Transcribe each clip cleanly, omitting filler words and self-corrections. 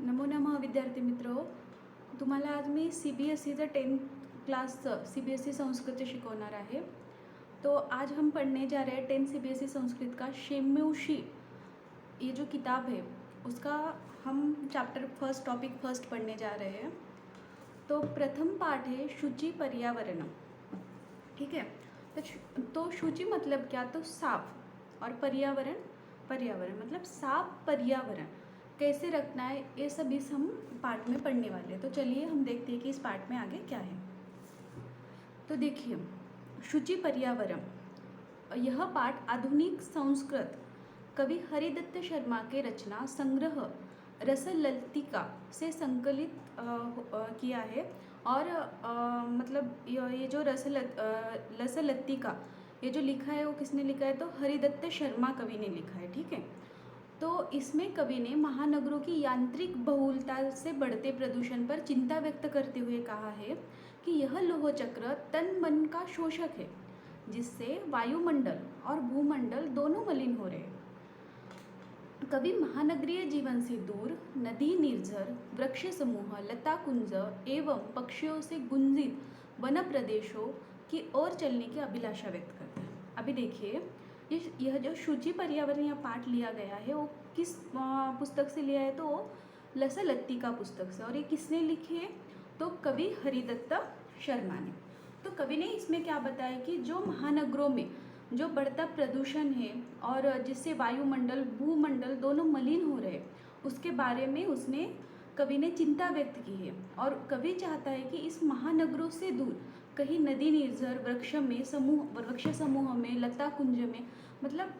नमो नमः विद्यार्थी मित्रो. तुम्हाला आज मी सी बी एस ईचं 10th क्लासचं C B S E Sanskrit शिकवणार आहे. तो आज हम पढ़ने जा रहे हैं 10 C B S E Sanskrit का शेम्यूशी. ये जो किताब है उसका हम चैप्टर फर्स्ट टॉपिक फर्स्ट पढ़ने जा रहे हैं. तो प्रथम पाठ है शुचि पर्यावरण. ठीक है. तो शुचि मतलब क्या, तो साफ, और पर्यावरण पर्यावरण मतलब साफ पर्यावरण कैसे रखना है, ये सब इस हम पाठ में पढ़ने वाले हैं. तो चलिए हम देखते हैं कि इस पाठ में आगे क्या है. तो देखिए, शुचि पर्यावरण. यह पाठ आधुनिक संस्कृत कवि हरिदत्त शर्मा के रचना संग्रह रसलतिका से संकलित किया है. और मतलब ये जो रसलतिका ये जो लिखा है वो किसने लिखा है, तो हरिदत्त शर्मा कवि ने लिखा है. ठीक है. तो इसमें कवि ने महानगरों की यांत्रिक बहुलता से बढ़ते प्रदूषण पर चिंता व्यक्त करते हुए कहा है कि यह लोह चक्र तन मन का शोषक है, जिससे वायुमंडल और भूमंडल दोनों मलिन हो रहे हैं. कवि महानगरीय जीवन से दूर नदी, निर्झर, वृक्ष समूह, लता कुंज एवं पक्षियों से गुंजित वन प्रदेशों की ओर चलने की अभिलाषा व्यक्त करते हैं. अभी देखिए, यह जो शुचि पर्यावरण या पाठ लिया गया है वो किस पुस्तक से लिया है, तो रसलतिका पुस्तक से. और ये किसने लिखी है, तो कवि हरिदत्त शर्मा ने. तो कवि ने इसमें क्या बताया कि जो महानगरों में जो बढ़ता प्रदूषण है और जिससे वायुमंडल भूमंडल दोनों मलिन हो रहे, उसके बारे में उसने कवि ने चिंता व्यक्त की है. और कवि चाहता है कि इस महानगरों से दूर कहीं नदी, निर्झर, वृक्ष समूह में, लता कुंज में, मतलब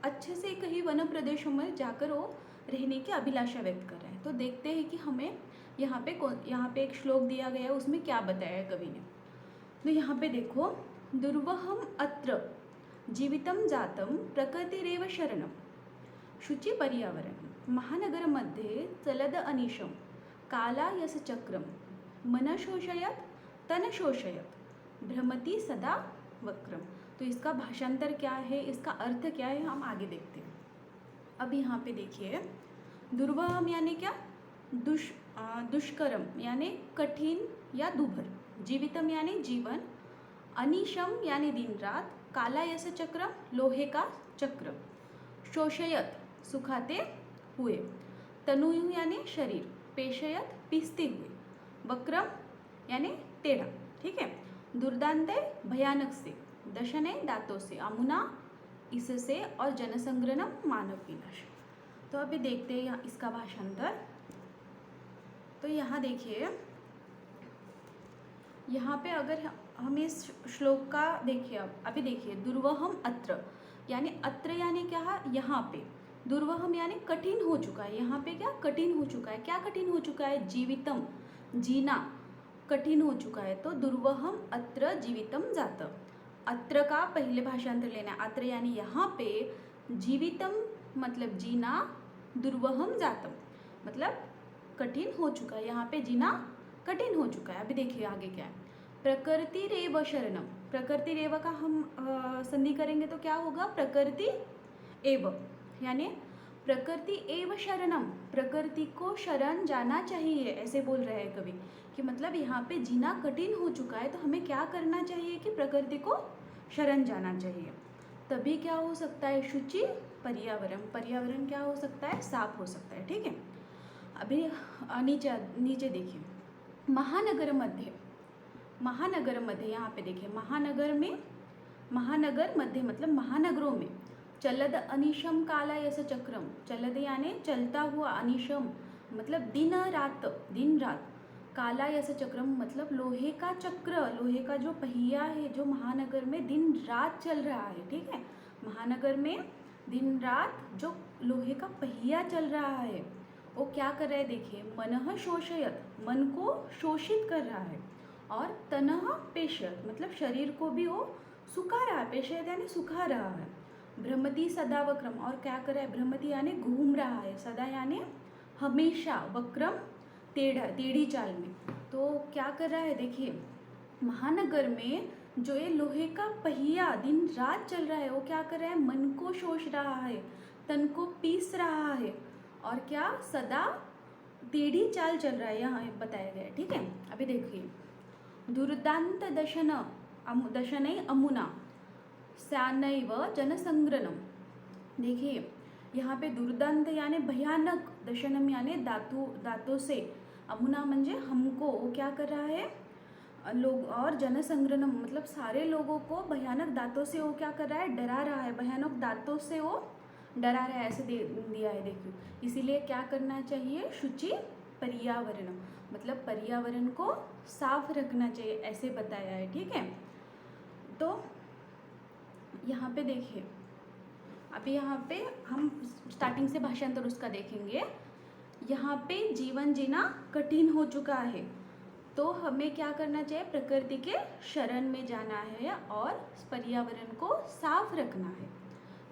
अच्छे से कहीं वन प्रदेशों में जाकर वो रहने की अभिलाषा व्यक्त कर रहे हैं. तो देखते हैं कि हमें यहाँ पे एक श्लोक दिया गया है, उसमें क्या बताया है कवि ने. तो यहाँ पे देखो, दुर्वहम अत्र जीवितं जातं प्रकृतिरेव शरणं शुचि पर्यावरण महानगरमध्ये चलद अनिशं कालायसचक्रं मन शोषयत तन शोषयत भ्रमति सदा वक्रम. तो इसका भाषांतर क्या है, इसका अर्थ क्या है, हम आगे देखते हैं. अब यहाँ पे देखिए, दुर्वहम यानी क्या, दुष्करम यानी कठिन या दुभर, जीवितम यानी जीवन, अनिशम यानी दिन रात, कालायस चक्र लोहे का चक्र, शोषयत सुखाते हुए, तनु यानी शरीर, पेशयत पीसते हुए, वक्रम यानी टेढ़ा. ठीक है. दुर्दांत भयानक से, दशने दांतों से, अमुना इससे, और जनसंग्रहण मानव विनाश. तो अभी देखते हैं यहाँ इसका भाषांतर. तो यहाँ देखिए, यहाँ पे अगर हम इस श्लोक का देखिए, अभी देखिए, दुर्वहम अत्र यानी अत्र यानी क्या, यहाँ पे. दुर्वहम यानी कठिन हो चुका है. यहाँ पे क्या कठिन हो चुका है, क्या कठिन हो चुका है, जीवितम जीना कठिन हो चुका है. तो दुर्वहम अत्र जीवितम जातं. अत्र का पहले भाषांतर लेना है. अत्र यानी यहाँ पे, जीवितम मतलब जीना, दुर्वहम जातं मतलब कठिन हो चुका है. यहाँ पे जीना कठिन हो चुका है. अभी देखिए आगे क्या है, प्रकृति रेव शरणम. प्रकृति रेव का हम संधि करेंगे तो क्या होगा, प्रकृति एव यानी प्रकृति एव शरणम, प्रकृति को शरण जाना चाहिए, ऐसे बोल रहे हैं कवि. कि मतलब यहाँ पे जीना कठिन हो चुका है, तो हमें क्या करना चाहिए कि प्रकृति को शरण जाना चाहिए. तभी क्या हो सकता है, शुचि पर्यावरण. पर्यावरण क्या हो सकता है, साफ हो सकता है. ठीक है. अभी नीचे देखिए, महानगर मध्य यहाँ पे देखिए, महानगर मध्य मतलब महानगरों में, चलद अनिशम कालायस चक्रम. चलद यानी चलता हुआ, अनिशम मतलब दिन रात, कालायस चक्रम मतलब लोहे का चक्र, लोहे का जो पहिया है जो महानगर में दिन रात चल रहा है. ठीक है. महानगर में दिन रात जो लोहे का पहिया चल रहा है वो क्या कर रहा है, देखिए, मनः शोषयत मन को शोषित कर रहा है, और तनः पेशयत मतलब शरीर को भी वो सुखा रहा है. पेशयत यानी सुखा रहा है. भ्रमति सदा वक्रम, और क्या कर रहा है, भ्रमति यानी घूम रहा है, सदा यानी हमेशा, वक्रम टेढ़ी चाल में. तो क्या कर रहा है, देखिए, महानगर में जो ये लोहे का पहिया दिन रात चल रहा है वो क्या कर रहा है, मन को शोष रहा है, तन को पीस रहा है, और क्या, सदा टेढ़ी चाल चल रहा है, यहाँ बताया गया है, ठीक है। अभी देखिए, दुर्दांत दशनै अमुना स्यानैव जनसंग्रहणम। देखिए यहाँ पे दुर्दांत यानी भयानक, दशनम यानी दांतों से, अमुना म्हणजे हमको, वो क्या कर रहा है लोग, और जनसंग्रहणम मतलब सारे लोगों को भयानक दांतों से वो क्या कर रहा है, डरा रहा है, भयानक दांतों से वो डरा रहा है, ऐसे दिया है देखिए। इसीलिए क्या करना चाहिए, शुचि पर्यावरण, मतलब पर्यावरण को साफ रखना चाहिए, ऐसे बताया है, ठीक है। तो यहाँ पे देखिए, अभी यहाँ पे हम स्टार्टिंग से भाषांतर उसका देखेंगे। यहाँ पे जीवन जीना कठिन हो चुका है, तो हमें क्या करना चाहिए, प्रकृति के शरण में जाना है और पर्यावरण को साफ रखना है।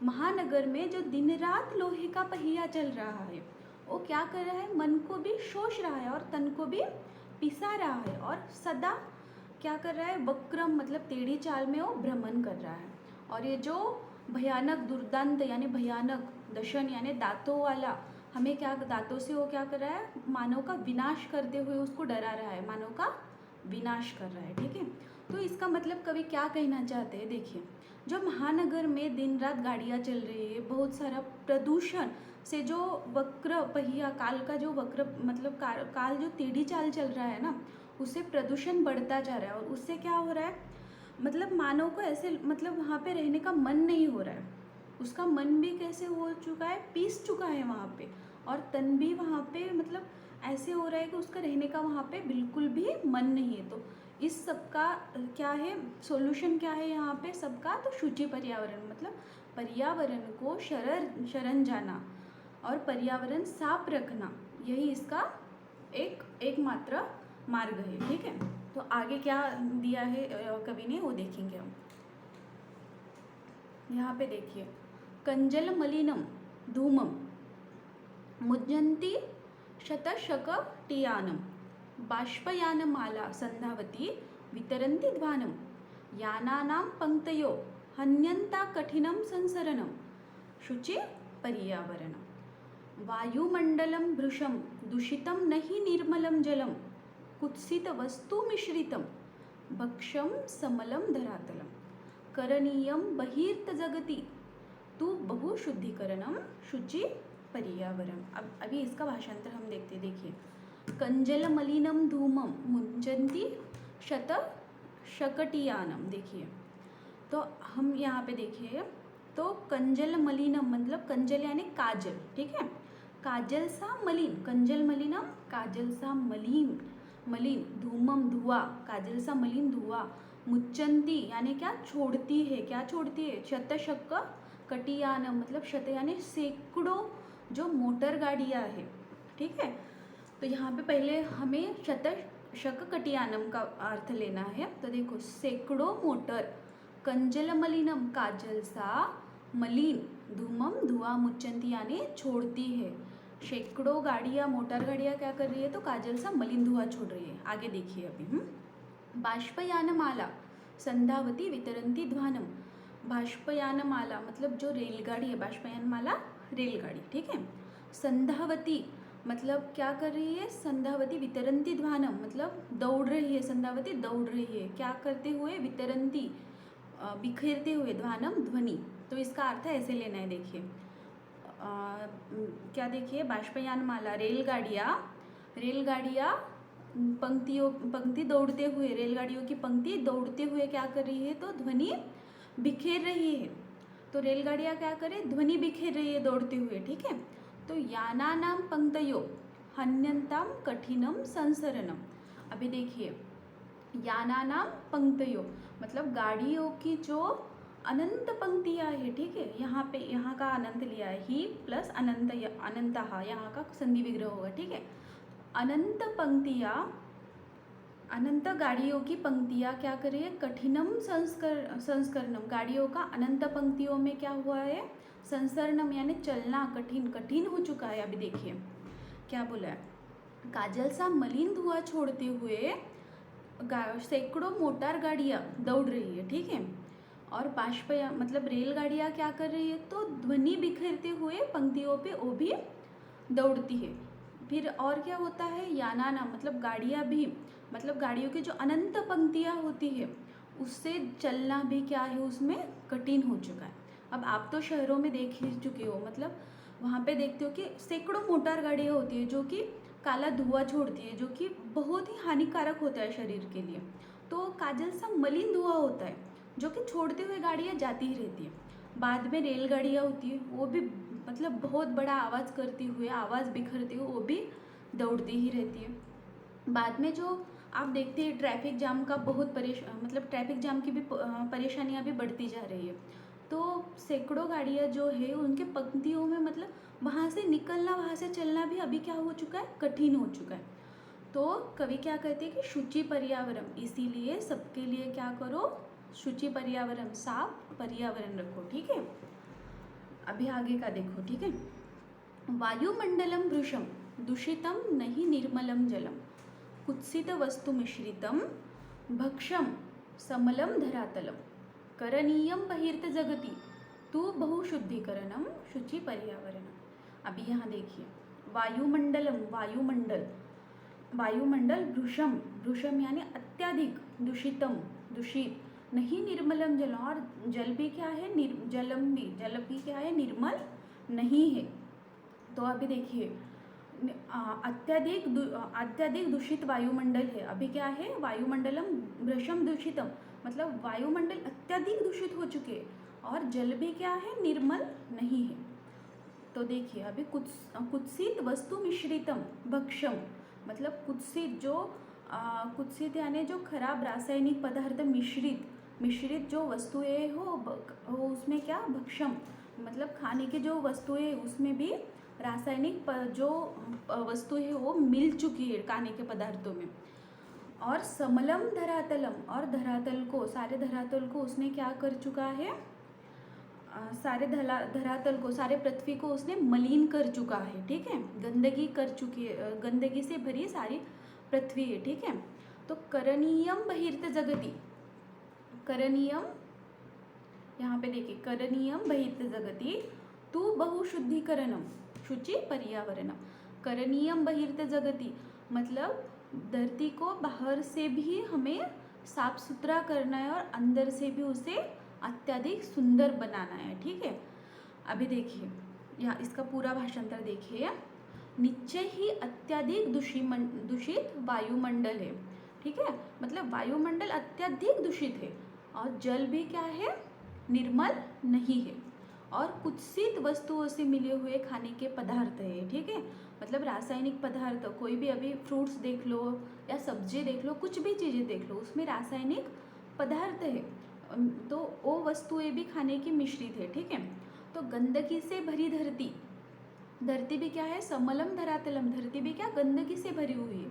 महानगर में जो दिन रात लोहे का पहिया चल रहा है, वो क्या कर रहा है, मन को भी शोष रहा है और तन को भी पिसा रहा है, और सदा क्या कर रहा है, वक्रम मतलब टेढ़ी चाल में वो भ्रमण कर रहा है। और ये जो भयानक दुर्दांत यानी भयानक, दशन यानी दांतों वाला, हमें क्या, दांतों से वो क्या कर रहा है, मानव का विनाश करते हुए उसको डरा रहा है, मानव का विनाश कर रहा है, ठीक है। तो इसका मतलब कवि क्या कहना चाहते हैं, देखिए, जो महानगर में दिन रात गाड़ियाँ चल रही है, बहुत सारा प्रदूषण से जो वक्र पहिया, काल का जो वक्र मतलब काल जो टेढ़ी चाल चल रहा है ना, उससे प्रदूषण बढ़ता जा रहा है, और उससे क्या हो रहा है, मतलब मानव को ऐसे मतलब वहाँ पे रहने का मन नहीं हो रहा है, उसका मन भी कैसे हो चुका है, पीस चुका है वहाँ पे, और तन भी वहाँ पे मतलब ऐसे हो रहा है कि उसका रहने का वहाँ पे बिल्कुल भी मन नहीं है। तो इस सब का क्या है, सॉल्यूशन क्या है यहाँ पे सबका, तो शुचि पर्यावरण, मतलब पर्यावरण को शरण जाना और पर्यावरण साफ रखना, यही इसका एकमात्र मार्ग है, ठीक है। तो आगे क्या दिया है कवि ने, वो देखेंगे हम। यहाँ पे देखिए, कंजल मलिनम धूमम मुज्जन्ति शतशकटियानम बाष्पयानमाला संधावती वितरन्ति ध्वानम यानानां पंक्तयो हन्यन्ता कठिनं संसरणम शुचि पर्यावरणम वायुमंडलं भृशं दूषितं नहि निर्मलं जलं कुत्सित वस्तु मिश्रितं भक्षं समलं धरातलं करणीयं बहिर्त जगति तु बहुशुद्धिकरणं शुचि पर्यावरण। अब अभी इसका भाषांतर हम देखते, देखिए, कंजल मलिनम धूमम मुंजन्ति शत शकटियानम, देखिए, तो हम यहाँ पे देखिए, तो कंजल मलिनम मतलब कंजल यानी काजल, ठीक है, काजल सा मलिन, कंजल मलिनम काजल सा मलिन, मलिन धूमम धुआं, काजल सा मलिन धुआं, मुच्चंती यानी क्या, छोड़ती है, क्या छोड़ती है, शतशक कटियानम मतलब शत यानी सैकड़ों जो मोटर गाड़ियाँ है, ठीक है। तो यहाँ पे पहले हमें शतशक कटियानम का अर्थ लेना है, तो देखो, सैकड़ों मोटर, कंजल मलिनम काजल सा, मलिन धूमम धुआं, मुच्चंती यानी छोड़ती है, सैकड़ों गाड़ियाँ मोटर गाड़ियाँ क्या कर रही है, तो काजल सा मलिन धुआं छोड़ रही है। आगे देखिए अभी, बाष्पयानमाला संधावती वितरन्ति ध्वानम, बाष्पयानमाला मतलब जो रेलगाड़ी है, बाष्पयानमाला रेलगाड़ी, ठीक है। संधावती मतलब क्या कर रही है, संधावती वितरन्ति ध्वानम मतलब दौड़ रही है, संधावती दौड़ रही है, क्या करते हुए, वितरन्ति बिखेरते हुए, ध्वानम ध्वनि, तो इसका अर्थ ऐसे लेना है, देखिए, क्या देखिए, बाष्पयानमाला रेलगाड़ियाँ पंक्ति दौड़ते हुए, रेलगाड़ियों की पंक्ति दौड़ते हुए क्या कर रही है, तो ध्वनि बिखेर रही है, तो रेलगाड़ियाँ क्या करें, ध्वनि बिखेर रही है दौड़ते हुए, ठीक है। तो यानानां पंक्तयो हन्यन्तां कठिनं संसरणम, अभी देखिए, यानानां पंक्तयो मतलब गाड़ियों की जो अनंत पंक्तियाँ है, ठीक है, यहाँ पे यहाँ का अनंत लिया है, ही प्लस अनंत, अनंतः यहाँ का संधि विग्रह होगा, ठीक है। अनंत पंक्तियाँ, अनंत गाड़ियों की पंक्तियाँ क्या कर रही है, कठिनम संस्करणम, गाड़ियों का अनंत पंक्तियों में क्या हुआ है, संसरणम यानी चलना कठिन हो चुका है। अभी देखिए क्या बोला है, काजल सा मलिन धुआं छोड़ते हुए सैकड़ों मोटर गाड़ियाँ दौड़ रही है, ठीक है, और बाष्पया मतलब रेलगाड़ियाँ क्या कर रही है, तो ध्वनि बिखेरते हुए पंक्तियों पे वो भी दौड़ती है, फिर और क्या होता है, यानाना मतलब गाड़ियाँ भी, मतलब गाड़ियों की जो अनंत पंक्तियाँ होती है उससे चलना भी क्या है उसमें कठिन हो चुका है। अब आप तो शहरों में देख ही चुके हो, मतलब वहाँ पे देखते हो कि सैकड़ों मोटर गाड़ियाँ होती है जो कि काला धुआं छोड़ती है, जो कि बहुत ही हानिकारक होता है शरीर के लिए। तो काजल सा मलिन धुआं होता है जो कि छोड़ते हुए गाड़ियाँ जाती ही रहती है। बाद में रेलगाड़ियाँ होती है, वो भी मतलब बहुत बड़ा आवाज़ करती हुए, आवाज़ बिखरती हुए वो भी दौड़ती ही रहती है। बाद में जो आप देखते हैं ट्रैफिक जाम का बहुत मतलब ट्रैफिक जाम की भी परेशानियाँ भी बढ़ती जा रही है। तो सैकड़ों गाड़ियाँ जो है उनके पंक्तियों में मतलब वहाँ से निकलना, वहाँ से चलना भी अभी क्या हो चुका है, कठिन हो चुका है। तो कवि क्या कहते हैं कि शुचि पर्यावरण, इसीलिए सबके लिए क्या करो, शुचि पर्यावरण, साफ पर्यावरण रखो। ठीक है, अभी आगे का देखो। ठीक है, वायुमंडलम वृषम दूषितम नहीं निर्मलम जलम, कुत्सित वस्तु मिश्रितम भक्षम समलम धरातलम, करणीयम बहिर्त जगति तु बहुशुद्धिकरणम शुचि पर्यावरणम। अभी यहाँ देखिए, वायुमंडलम, वायुमंडल, वायुमंडल, वृषम, वृषम यानी अत्यधिक, दूषितम दूषित, नहीं निर्मलम जल, और जल भी क्या है, जल भी क्या है, निर्मल नहीं है। तो अभी देखिए अत्यधिक दूषित वायुमंडल है। अभी क्या है, वायुमंडलम वृषम दूषितम, मतलब वायुमंडल अत्यधिक दूषित हो चुके और जल भी क्या है, निर्मल नहीं है। तो देखिए अभी कुत्सित वस्तु मिश्रितम भक्षम, मतलब कुत्सित जो कुत्सित यानी जो खराब रासायनिक पदार्थ मिश्रित जो वस्तुएं हो उसमें क्या, भक्षम मतलब खाने की जो वस्तुएं उसमें भी रासायनिक जो वस्तु है वो मिल चुकी है खाने के पदार्थों में। और समलम धरातलम, और धरातल को, सारे धरातल को उसने क्या कर चुका है, सारे धरातल को, सारे पृथ्वी को उसने मलिन कर चुका है। ठीक है, गंदगी कर चुकी है, गंदगी से भरी सारी पृथ्वी है। ठीक है, तो करणीयम बहिर्त जगति, करणीयम, यहाँ पे देखिए, करणीयम बहिर्त जगति तु बहुशुद्धिकरणम शुचि पर्यावरणम। करणीयम बहिर्त जगति मतलब धरती को बाहर से भी हमें साफ सुथरा करना है और अंदर से भी उसे अत्यधिक सुंदर बनाना है। ठीक है, अभी देखिए यहाँ इसका पूरा भाषांतर देखिए, निश्चय ही अत्यधिक दूषित वायुमंडल है। ठीक है, मतलब वायुमंडल अत्यधिक दूषित है और जल भी क्या है, निर्मल नहीं है, और कुत्सित वस्तुओं से मिले हुए खाने के पदार्थ है। ठीक है, मतलब रासायनिक पदार्थ, कोई भी अभी फ्रूट्स देख लो या सब्जी देख लो, कुछ भी चीज़ें देख लो, उसमें रासायनिक पदार्थ है, तो वो वस्तुएं भी खाने की मिश्रित है। ठीक है, तो गंदगी से भरी धरती, धरती भी क्या है, समलम धरातलम, धरती भी क्या, गंदगी से भरी हुई है।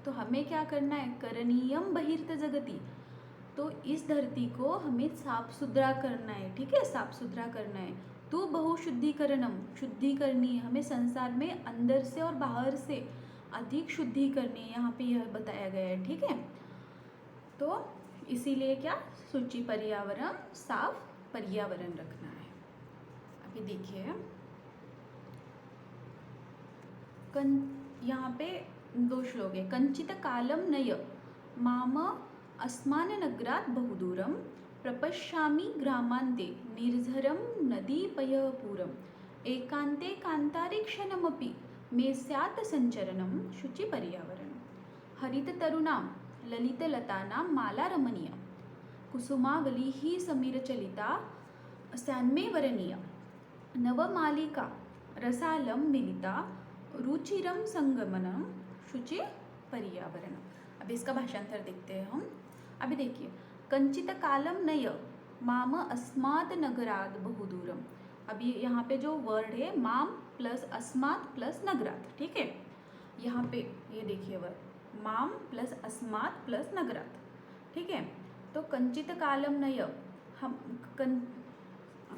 तो हमें क्या करना है, करणीयम बहिर्त जगति, तो इस धरती को हमें साफ सुथरा करना है। ठीक है, साफ सुथरा करना है। तो बहुशुद्धिकरणम, शुद्धि करनी है हमें संसार में, अंदर से और बाहर से अधिक शुद्धि करनी है, यहाँ पे यह बताया गया है। ठीक है, तो इसीलिए क्या, शुचि पर्यावरण, साफ पर्यावरण रखना है। अभी देखिए यहाँ पे 2 श्लोक है। कंचित कालम नय माम अस्मान नगरात् बहुदूरम प्रपश्यामि ग्रामान्ते निर्झरम नदीपयपूरम एकांते कांतारीक्षणमपि मे स्यात् संचरणम शुचि पर्यावरणम। हरिततरुणां ललितलतानां माला रमणीया कुसुमावलिः समीरचलिता सैन्मे वरणीया नवमालिका रसालं मिलिता रुचिरम संगमनम शुचि पर्यावरण। अब इसका भाषांतर देखते हैं हम। अभी देखिए, कंचित कालम नय माम अस्मात् नगरात् बहुदूरम। अभी यहाँ पे जो वर्ड है माम प्लस अस्मात् प्लस नगरात्। ठीक है, यहाँ पे ये देखिए वर्ड माम प्लस अस्मात् प्लस नगरात्। ठीक है, तो कंचित कालम नय, हम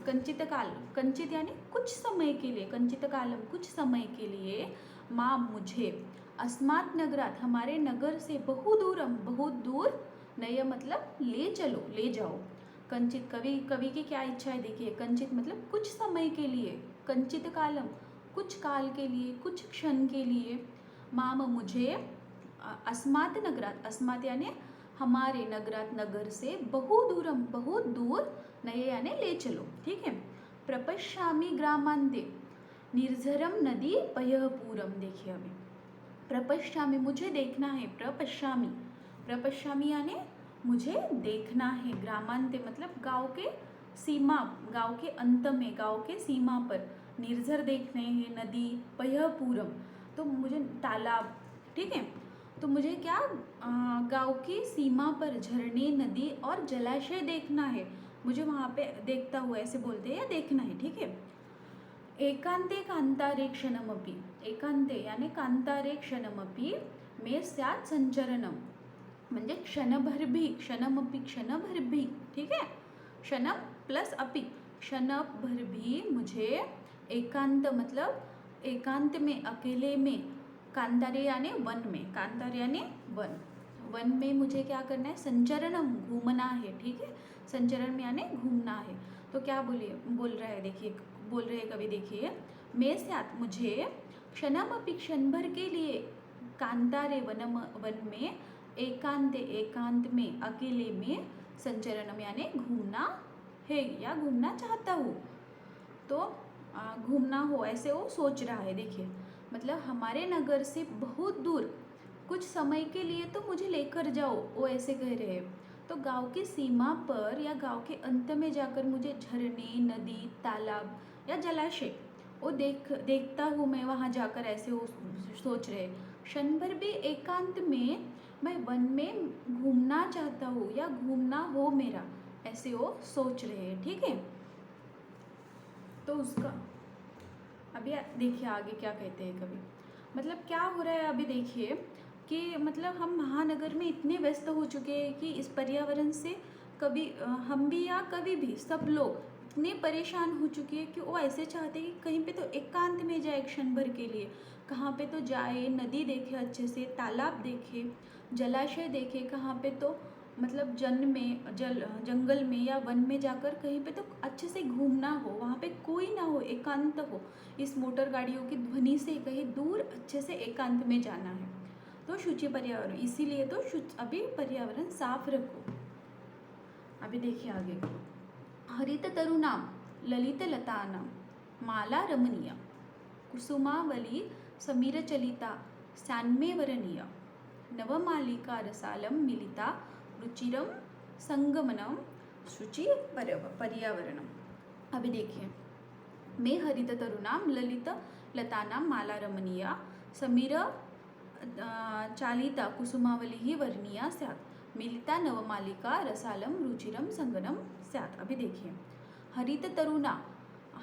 कंचित काल, कंचित यानी कुछ समय के लिए, कंचित कालम कुछ समय के लिए, माँ मुझे, अस्मात् नगरात हमारे नगर से, बहुदूरम बहुत दूर, नय मतलब ले चलो, ले जाओ। कंचित, कवि की क्या इच्छा है देखिए, कंचित मतलब कुछ समय के लिए, कंचित कालम कुछ काल के लिए, कुछ क्षण के लिए, माम मुझे, अस्मात् नगरात, अस्मात् यानी हमारे, नगरात नगर से, बहुदूरम बहुत दूर, नए यानी ले चलो, ठीक है। प्रपश्यामि ग्रामांते, निर्झरम नदी पयःपूरम, देखिए अभी प्रपश्यामि मुझे देखना है, प्रपश्यामि, प्रपश्यामि यानी मुझे देखना है, ग्रामांते मतलब गांव के सीमा, गांव के अंत में, गांव के सीमा पर, निर्झर देखने हैं, नदी, पयःपूरम तो मुझे तालाब, ठीक है। तो मुझे क्या गांव की सीमा पर झरने, नदी और जलाशय देखना है, मुझे वहाँ पे देखता हुआ, ऐसे बोलते हैं, या देखना है, ठीक है। एकांते कांतारे क्षणमपि, एकांते यानी कांतारे क्षणमपि मे स्यात् संचरणम, म्हणजे क्षणभर भी, क्षणमपि क्षणभर भी, ठीक है। क्षणम प्लस अपि, क्षणभर भी मुझे, एकांत मतलब एकांत में, अकेले में, कांतारे यानी वन में, कांतारे यानी वन, वन में मुझे क्या करना है, संचरणम घूमना है, ठीक है। संचरण में यानी घूमना है। तो क्या बोल रहा है, देखिए बोल रहे हैं कवि, देखिए मैं साथ मुझे, क्षणमपि क्षण भर के लिए, कांतारे वन में, एकांत एकांत में, अकेले में, संचरण में यानी घूमना है या घूमना चाहता हूँ। तो घूमना हो, ऐसे वो सोच रहा है, देखिए मतलब हमारे नगर से बहुत दूर कुछ समय के लिए तो मुझे लेकर जाओ, वो ऐसे कह रहे हैं। तो गांव की सीमा पर या गांव के अंत में जाकर मुझे झरने, नदी, तालाब या जलाशय वो देखता हूँ मैं वहाँ जाकर, ऐसे वो सोच रहे। क्षण भर भी एकांत में मैं वन में घूमना चाहता हूँ या घूमना हो मेरा, ऐसे वो सोच रहे हैं, ठीक है। तो उसका अभी देखिए आगे क्या कहते हैं कवि, मतलब क्या हो रहा है अभी देखिए कि मतलब हम महानगर में इतने व्यस्त हो चुके हैं कि इस पर्यावरण से कभी हम भी या कभी भी सब लोग इतने परेशान हो चुके हैं कि वो ऐसे चाहते हैं कि कहीं पे तो एकांत में जाए क्षण भर के लिए, कहाँ पे तो जाए, नदी देखे अच्छे से, तालाब देखे, जलाशय देखे, कहाँ पे तो मतलब जंगल में या वन में जाकर कहीं पे तो अच्छे से घूमना हो, वहाँ पे कोई ना हो, एकांत हो, इस मोटर गाड़ियों की ध्वनि से कहीं दूर अच्छे से एकांत में जाना है। तो शुचि पर्यावरण, इसीलिए तो अभी पर्यावरण साफ रखो। अभी देखिए आगे, हरित तरुणाम ललित लतानाम माला रमणीय कुसुमावली समीर चलिता सान्मे वरणीय नवमालिका रसालम मिलिता रुचिरम संगमनम शुचि पर्यावरणम। अभी देखिए, मैं हरित तरुणाम ललित लतानाम माला रमणीया समीर चालिता कुसुमावली ही वर्णीया स्यात् मिलिता नवमालिका रसालम रुचिरम संगनम स्यात्। अभी देखिए, हरित तरुणा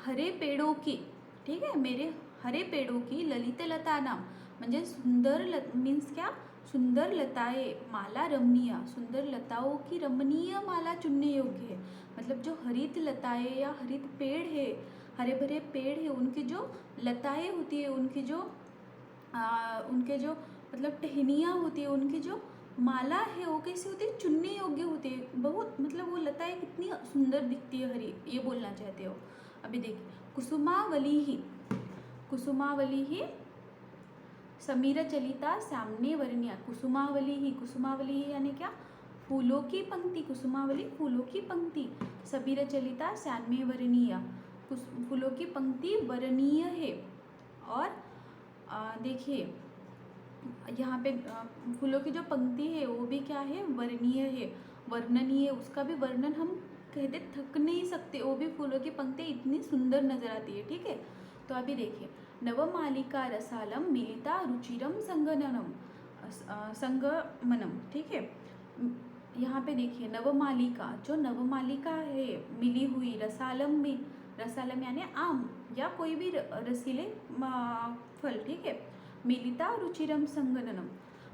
हरे पेड़ों की, ठीक है, मेरे हरे पेड़ों की, ललित लता नाम म्हणजे सुंदर मीन्स क्या, सुंदर लताएं, माला रमणीय, सुंदर लताओं की रमणीय माला चुनने योग्य है। मतलब जो हरित लताएं या हरित पेड़ है, हरे भरे पेड़ है, उनकी जो लताएं होती है, उनकी जो उनके जो मतलब टहनियाँ होती है, उनकी जो माला है वो कैसी होती है, चुनने योग्य होती है बहुत, मतलब वो लताएं कितनी सुंदर दिखती है, हरी, ये बोलना चाहते हो। अभी देखिए, कुसुमावली ही समीर चलिता सामने वर्णिया, कुसुमावली ही यानी क्या, फूलों की पंक्ति, कुसुमावली फूलों की पंक्ति, सबीर चलिता सामने वर्णीय, फूलों की पंक्ति वर्णीय है। और देखिए यहाँ पे फूलों की जो पंक्ति है वो भी क्या है, वर्णीय है, वर्णनीय, उसका भी वर्णन हम कहते थक नहीं सकते, वो भी फूलों की पंक्ति इतनी सुंदर नजर आती है, ठीक है। तो अभी देखिए, नवमालिका रसालम मिलिता रुचिरम संगमनम, ठीक है। यहाँ पे देखिए, नवमालिका, जो नवमालिका है मिली हुई, रसालम में, रसालम यानी आम या कोई भी रसीले फल, ठीक है। मिलिता रुचिरम संगननम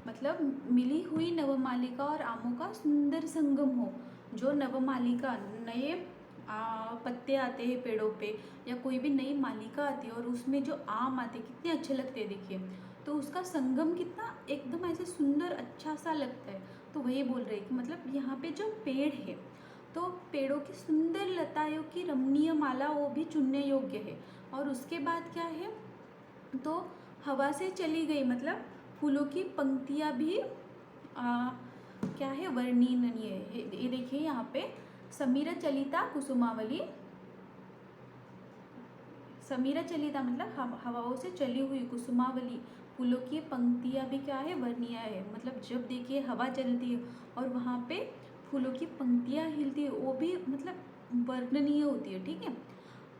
मतलब मिली हुई नवमालिका और आमों का सुंदर संगम हो। जो नवमालिका, नए पत्ते आते हैं पेड़ों पे, या कोई भी नई मालिका आती है और उसमें जो आम आते कितने अच्छे लगते हैं, देखिए तो उसका संगम कितना एकदम ऐसे सुंदर अच्छा सा लगता है। तो वही बोल रहे कि मतलब यहाँ पे जो पेड़ है, तो पेड़ों की सुंदर लताओं की रमणीय माला वो भी चुनने योग्य है। और उसके बाद क्या है, तो हवा से चली गई, मतलब फूलों की पंक्तियाँ भी क्या है, वर्णनीय है। ये देखिए यहाँ पे समीर चलिता कुसुमावली, समीरा चलिता मतलब हवाओं से चली हुई कुसुमावली फूलों की पंक्तियाँ भी क्या है, वर्णनीय है। मतलब जब देखिए हवा चलती है और वहाँ पे फूलों की पंक्तियाँ हिलती है, वो भी मतलब वर्णनीय होती है, ठीक है।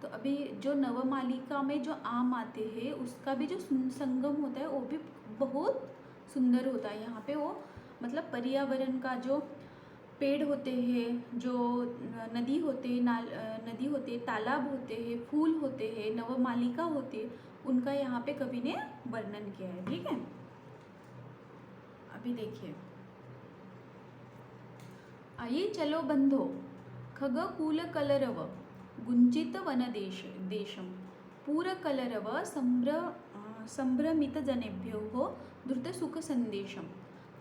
तो अभी जो नवमालिका में जो आम आते हैं उसका भी जो संगम होता है वो भी बहुत सुंदर होता है। यहाँ पे वो मतलब पर्यावरण का जो पेड़ होते हैं, जो नदी होते हैं, नदी होते हैं, तालाब होते हैं, फूल होते हैं, नवमालिका होते हैं, उनका यहाँ पे कवि ने वर्णन किया है, ठीक है। अभी देखिए, आई चलो बंधो खगकूल कलरव गुंजित वनदेश देशम पूरकलरव संभ्रमित जनेभ्यो द्रुत सुख संदेशम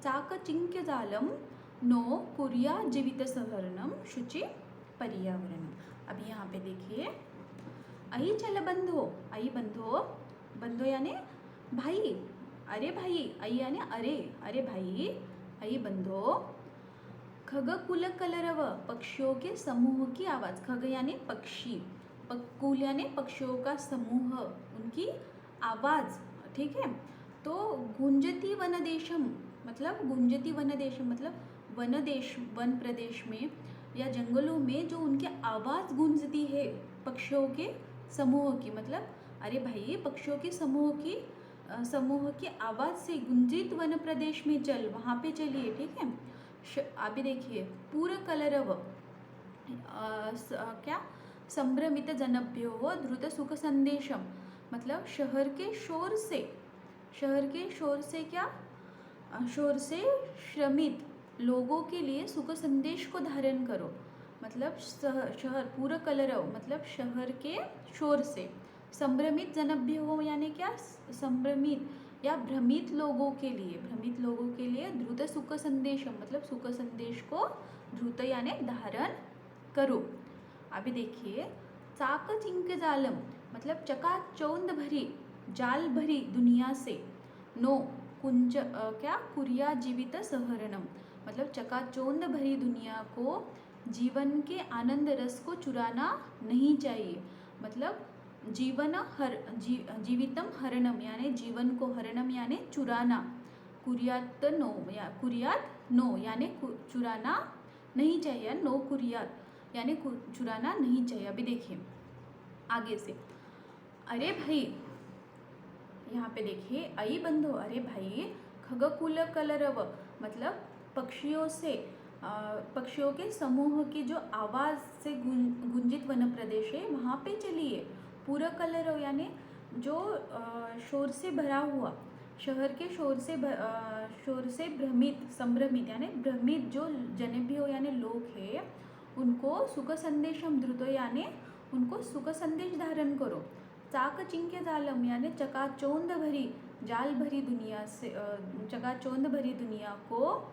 चाकचिंक्यजालम नो कुर्या जीवित सहरणम शुचि पर्यावरणम। अभी यहाँ पे देखिए, आई चल बंधो, आई बंधो, बंधो यानी भाई, अरे भाई, आई यानी अरे, अरे भाई, आई बंधो, खगकुल कलरव पक्षियों के समूह की आवाज़, खग यानी पक्षी, कुल यानी पक्षियों का समूह, उनकी आवाज़, ठीक है। तो गुंजती वनदेशम मतलब गुंजती वनदेशम मतलब वन देश, वन प्रदेश में या जंगलों में जो उनकी आवाज़ गूंजती है पक्षियों के समूह की, मतलब अरे भाई पक्षियों के समूह की आवाज़ से गुंजित वन प्रदेश में चल, वहाँ पे चलिए, ठीक है। अभी देखिए, पूरा कलरव क्या संभ्रमित जनभ्यो हो द्रुत सुख संदेशम मतलब शहर के शोर से क्या, शोर से श्रमित लोगों के लिए सुख संदेश को धारण करो। मतलब शहर पूरा कलरव मतलब शहर के शोर से, संभ्रमित जनभ्य हो यानी क्या, संभ्रमित या भ्रमित लोगों के लिए द्रुत सुख संदेशम मतलब सुख संदेश को द्रुत यानी धारण करो। अभी देखिए, चाक चिंक जालम मतलब चकाचौंध भरी जाल भरी दुनिया से, नो कुंज क्या कुरिया जीवित सहरणम मतलब चकाचौंध भरी दुनिया को जीवन के आनंद रस को चुराना नहीं चाहिए। मतलब जीवितम हरणम यानी जीवन को, हरणम यानी चुराना, कुरियात नो यानी चुराना नहीं चाहिए, नो कुरियात यानी चुराना नहीं चाहिए। अभी देखिए आगे से, अरे भाई, यहाँ पे देखिए, आई बंधो अरे भाई, खगकुल कलरव मतलब पक्षियों के समूह की जो आवाज़ से गुंजित वन प्रदेश है वहाँ पे चलिए। पूरा कलरव यानी जो शोर से भरा हुआ, शहर के शोर से संभ्रमित यानी भ्रमित जो जनेभी हो यानी लोग हैं, उनको सुख संदेशम द्रुतो यानी उनको सुख संदेश धारण करो। चाक चिंक्य जालम यानी चकाचौंध भरी जाल भरी दुनिया से, चकाचौंध भरी दुनिया को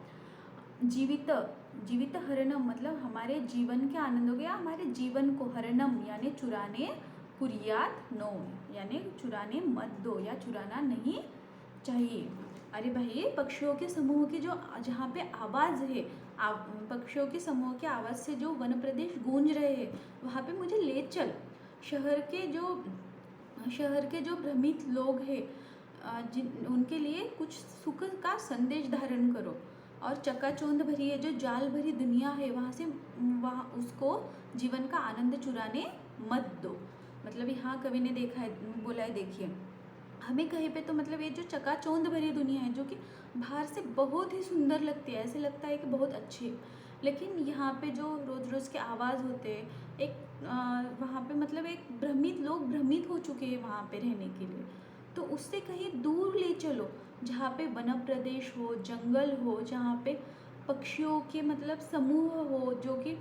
जीवित हरणम मतलब हमारे जीवन के आनंद हो गया, हमारे जीवन को हरणम यानी चुराने, कुरियात नो यानी चुराने मत दो या चुराना नहीं चाहिए। अरे भाई, पक्षियों के समूह की जो जहाँ पे आवाज़ है, पक्षियों के समूह की आवाज़ से जो वन प्रदेश गूंज रहे हैं वहाँ पे मुझे ले चल। शहर के जो भ्रमित लोग हैं उनके लिए कुछ सुख का संदेश धारण करो। और चकाचौंध भरी है जो जाल भरी दुनिया है वहाँ उसको जीवन का आनंद चुराने मत दो। मतलब यहाँ कवि ने बोला है, देखिए हमें कहीं पे तो मतलब ये जो चकाचौंध भरी दुनिया है जो कि बाहर से बहुत ही सुंदर लगती है, ऐसे लगता है कि बहुत अच्छी है, लेकिन यहाँ पे जो रोज़ रोज़ के आवाज़ होते हैं, एक वहाँ पे मतलब एक लोग भ्रमित हो चुके हैं वहाँ पे रहने के लिए, तो उससे कहीं दूर ले चलो जहाँ पे वन प्रदेश हो, जंगल हो, जहाँ पे पक्षियों के मतलब समूह हो जो कि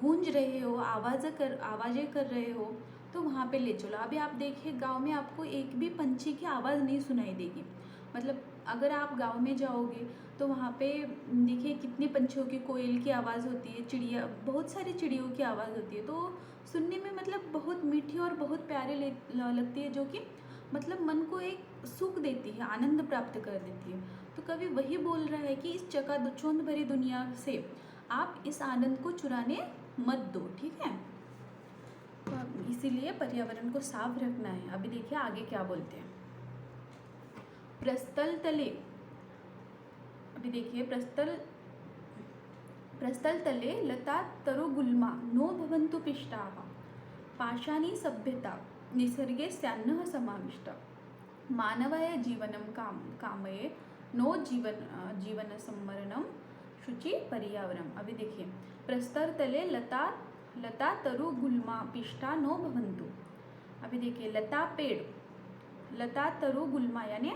गूंज रहे हो, आवाज़ें कर रहे हो, तो वहाँ पे ले चलो। अभी आप देखिए गांव में आपको एक भी पंछी की आवाज़ नहीं सुनाई देगी। मतलब अगर आप गांव में जाओगे तो वहाँ पे देखिए कितने पंछियों की, कोयल की आवाज़ होती है, चिड़िया, बहुत सारी चिड़ियों की आवाज़ होती है, तो सुनने में मतलब बहुत मीठी और बहुत प्यारे लगती है, जो कि मतलब मन को एक सुख देती है, आनंद प्राप्त कर देती है। तो कवि वही बोल रहा है कि इस चकाचौंध भरी दुनिया से आप इस आनंद को चुराने मत दो, ठीक है। तो अब इसीलिए पर्यावरण को साफ रखना है। अभी देखिए आगे क्या बोलते हैं। प्रस्थल तले, अभी देखिए प्रस्थल तले लता तरुगुल्मा नो भवन्तु पिष्टाः पाषाणी सभ्यता निसर्गे स्यान्नः समाविष्टा मानवाय जीवनं कामये नो जीवन संवरणम शुचि पर्यावरणम। अभी देखिए प्रस्तर तले लता तरु गुल्मा पिष्टा नो भवन्तु। अभी देखिए लता तरु गुल्मा यानी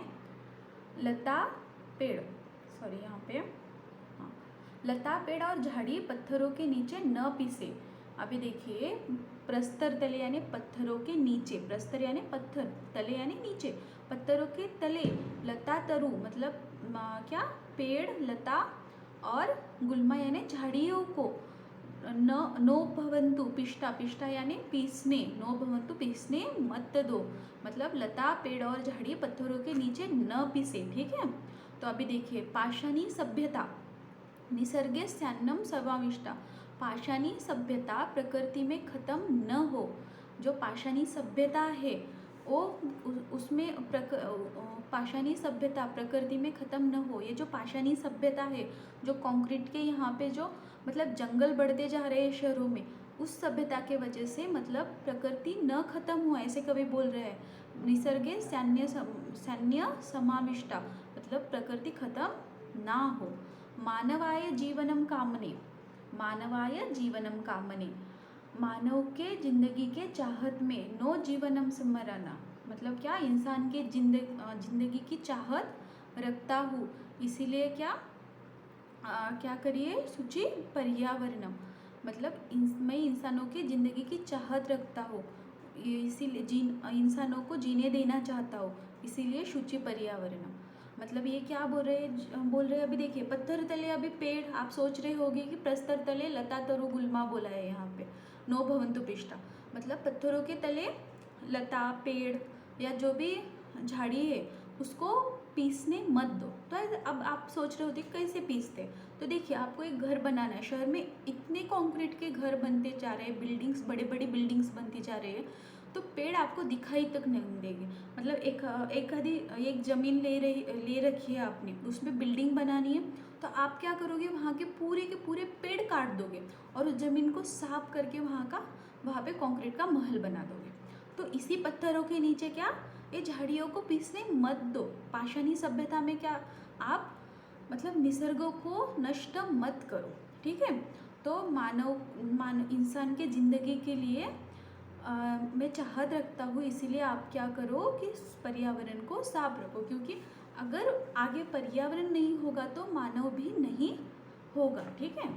लता पेड़, सॉरी यहाँ पे हाँ, लता पेड़ और झाड़ी पत्थरों के नीचे न पीसे। अभी देखिए प्रस्तर तले यानी पत्थरों के नीचे, प्रस्तर यानी पत्थर, तले यानी नीचे, पत्थरों के तले लता तरु मतलब क्या, पेड़, लता और गुल्मा यानी झाड़ियों को नो भवन्तु पिष्टा यानी पीसने, नो भवन्तु पीसने मत दो, मतलब लता पेड़ और झाड़ी पत्थरों के नीचे न पीसे, ठीक है। तो अभी देखिए पाषाणी सभ्यता निसर्गे स्यान्नम समाविष्टा, पाषाणी सभ्यता प्रकृति में खत्म न हो। जो पाषाणी सभ्यता है वो उसमें पाषाणी सभ्यता प्रकृति में ख़त्म न हो। ये जो पाषाणी सभ्यता है, जो कंक्रीट के यहाँ पे जो मतलब जंगल बढ़ते जा रहे हैं शहरों में, उस सभ्यता के वजह से मतलब प्रकृति न खत्म हुआ, ऐसे कभी बोल रहे हैं। निसर्गे सैन्य समाविष्टा मतलब प्रकृति खत्म ना हो। मानवाय जीवनम कामने, मानवाय जीवनम कामने मानव के जिंदगी के चाहत में नो जीवनम स्मरणा मतलब क्या, इंसान के जिंदगी की चाहत रखता हूँ, इसीलिए क्या करिए, शुचि पर्यावरणम मतलब मैं इंसानों की ज़िंदगी की चाहत रखता हूँ, इसीलिए इंसानों को जीने देना चाहता हूँ, इसीलिए शुचि पर्यावरणम। मतलब ये क्या बोल रहे हैं अभी देखिए पत्थर तले, अभी पेड़, आप सोच रहे होंगे कि प्रस्तर तले लता तरु गुल्मा बोला है यहाँ पे, नो भवन्तु पिष्टा मतलब पत्थरों के तले लता पेड़ या जो भी झाड़ी है उसको पीसने मत दो। तो अब आप सोच रहे होते कैसे पीसते, तो देखिए आपको एक घर बनाना है, शहर में इतने कंक्रीट के घर बनते जा रहे हैं, बिल्डिंग्स, बड़े बड़ी बिल्डिंग्स बनती जा रही है, तो पेड़ आपको दिखाई तक नहीं देंगे। मतलब एक ज़मीन ले रखी है आपने, उसमें बिल्डिंग बनानी है, तो आप क्या करोगे, वहाँ के पूरे पेड़ काट दोगे और उस ज़मीन को साफ करके वहाँ पे कंक्रीट का महल बना दोगे। तो इसी पत्थरों के नीचे क्या, ये झाड़ियों को पीसने मत दो। पाषाणी सभ्यता में क्या, आप मतलब निसर्ग को नष्ट मत करो, ठीक है। तो इंसान के ज़िंदगी के लिए मैं चाहत रखता हूँ, इसीलिए आप क्या करो कि पर्यावरण को साफ रखो, क्योंकि अगर आगे पर्यावरण नहीं होगा तो मानव भी नहीं होगा, ठीक है।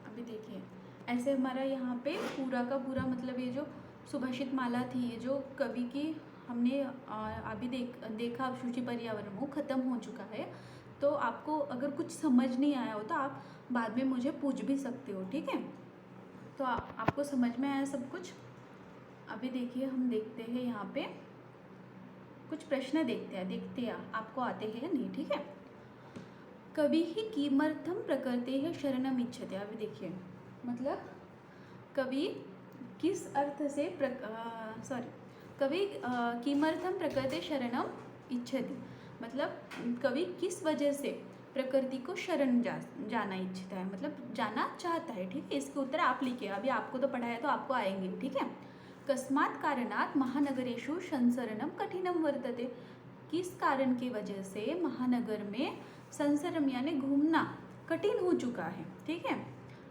अभी देखिए ऐसे हमारा यहाँ पे पूरा का पूरा मतलब ये जो सुभाषित माला थी, ये जो कवि की हमने अभी देखा शुचि पर्यावरण वो ख़त्म हो चुका है। तो आपको अगर कुछ समझ नहीं आया हो तो आप बाद में मुझे पूछ भी सकते हो, ठीक है। तो आपको समझ में आया सब कुछ। अभी देखिए हम देखते हैं यहाँ पे कुछ प्रश्न देखते हैं आपको आते हैं या नहीं, ठीक है। कवि ही किमर्थम प्रकृते है शरणम इच्छते। अभी देखिए मतलब कवि किस अर्थ से कवि किमर्थम प्रकृते शरणम इच्छति मतलब कवि किस वजह से प्रकृति को शरण जाना इच्छता है, मतलब जाना चाहता है, ठीक है। इसके उत्तर आप लिखिए, अभी आपको तो पढ़ाया तो आपको आएंगे, ठीक है। कस्मात् कारणात् महानगरेषु संसरणम कठिनम वर्तते, किस कारण की वजह से महानगर में संसरम यानी घूमना कठिन हो चुका है, ठीक है।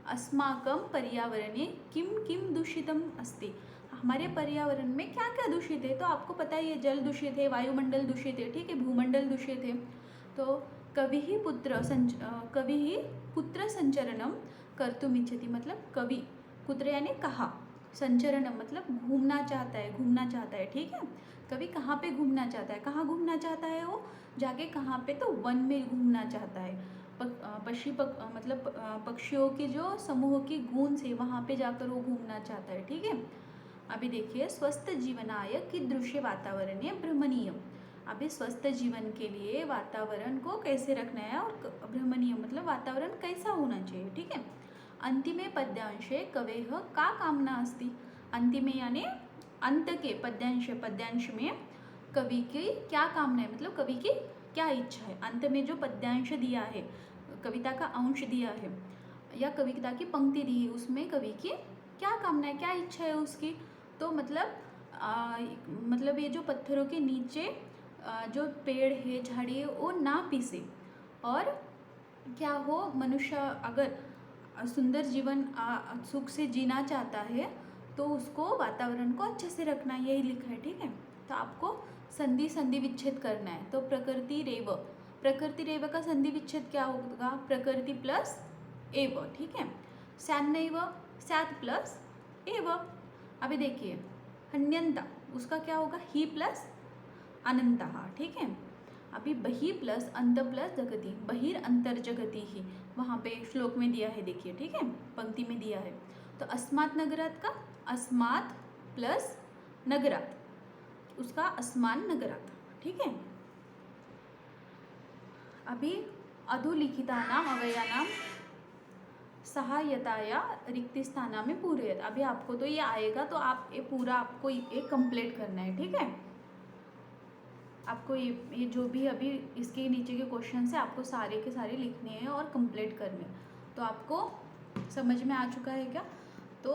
अस्माकं पर्यावरणे किम दूषितम अस्ति, हमारे पर्यावरण में क्या क्या दूषित है, तो आपको पता ही है, जल दूषित है, वायुमंडल दूषित है, ठीक है, भूमंडल दूषित है। तो कवि ही पुत्र संचरणम कर्तुम इच्छति मतलब कवि, पुत्र यानी कहा, संचरणम मतलब घूमना चाहता है, ठीक है। कवि कहाँ पे घूमना चाहता है, कहाँ घूमना चाहता है वो जाके, कहाँ पे, तो वन में घूमना चाहता है। मतलब पक्षियों के जो समूह की गूंज है वहाँ पे जाकर वो घूमना चाहता है, ठीक है। अभी देखिए, स्वस्थ जीवनाय कीदृशे वातावरणे भ्रमणीय। अभी स्वस्थ जीवन के लिए वातावरण को कैसे रखना है और भ्रमणीय मतलब वातावरण कैसा होना चाहिए, ठीक है। अंतिमे पद्यांशे कवेः का कामना अस्ति। अंतिमे यानी अंत के पद्यांश में कवि की क्या कामना है, मतलब कवि की क्या इच्छा है। अंत में जो पद्यांश दिया है, कविता का अंश दिया है या कविता की पंक्ति दी है, उसमें कवि की क्या कामना है, क्या इच्छा है उसकी। तो मतलब ये जो पत्थरों के नीचे जो पेड़ है, झाड़ी है, वो ना पीसे और क्या हो, मनुष्य अगर सुंदर जीवन सुख से जीना चाहता है तो उसको वातावरण को अच्छे से रखना है, यही लिखा है, ठीक है। तो आपको संधि विच्छेद करना है। तो प्रकृति रेव का संधि विच्छेद क्या होगा, प्रकृति प्लस एव, ठीक है। स्यान्नैव, स्यात् प्लस एव। अभी देखिए, हन्यन्ता, उसका क्या होगा, ही प्लस अनंतः, ठीक है। अभी बहि प्लस अंत प्लस जगति, बहिर अंतर जगति ही वहाँ पे श्लोक में दिया है, देखिए, ठीक है, पंक्ति में दिया है। तो अस्मात् नगरात् का अस्मात् प्लस नगरात्, उसका अस्मान नगरात्, ठीक है। अभी अधोलिखितानां अवयवानां सहायताया रिक्तिस्थाना में पूरयत। अभी आपको तो ये आएगा, तो आप ये पूरा आपको ये कंप्लीट करना है, ठीक है। आपको ये जो भी अभी इसके नीचे के क्वेश्चन है आपको सारे के सारे लिखने हैं और कंप्लीट करने हैं। तो आपको समझ में आ चुका है क्या। तो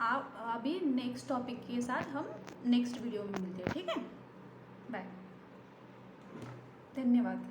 आप अभी नेक्स्ट टॉपिक के साथ हम नेक्स्ट वीडियो में मिलते हैं, ठीक है। बाय, धन्यवाद।